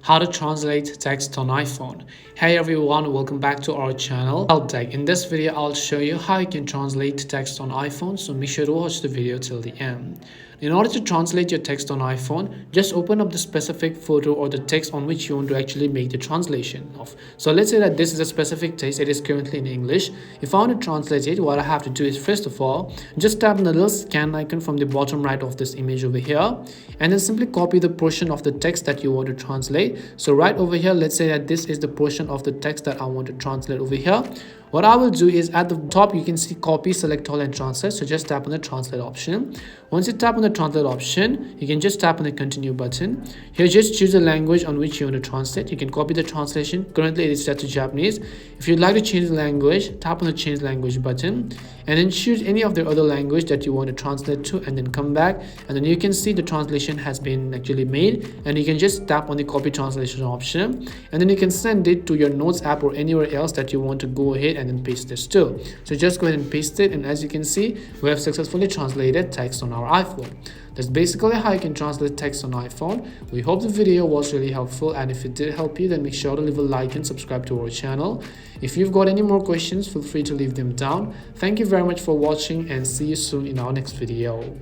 how to translate text on iPhone. Hey everyone, welcome back to our channel Help Tech. In this video, I'll show you how you can translate text on iPhone, so make sure to watch the video till the end. In order to translate your text on iPhone, just open up the specific photo or the text on which you want to actually make the translation of. So let's say that this is a specific text, it is currently in English. If I want to translate it, what I have to do is first of all, just tap on the little scan icon from the bottom right of this image over here, and then simply copy the portion of the text that you want to translate. So right over here, let's say that this is the portion of the text that I want to translate over here. What I will do is at the top you can see copy, select all and translate. So just tap on the translate option. Once you tap on the translate option, you can just tap on the continue button. Here just choose the language on which you want to translate. You can copy the translation. Currently it is set to Japanese. If you'd like to change the language, tap on the change language button and then choose any of the other language that you want to translate to, and then come back, and then you can see the translation has been actually made, and you can just tap on the copy translation option, and then you can send it to your notes app or anywhere else that you want to go ahead and then paste this to. So just go ahead and paste it, and as you can see, we have successfully translated text on our iPhone. That's basically how you can translate text on iPhone. We hope the video was really helpful, and if it did help you, then make sure to leave a like and subscribe to our channel. If you've got any more questions, feel free to leave them down. Thank you very much for watching, and see you soon in our next video.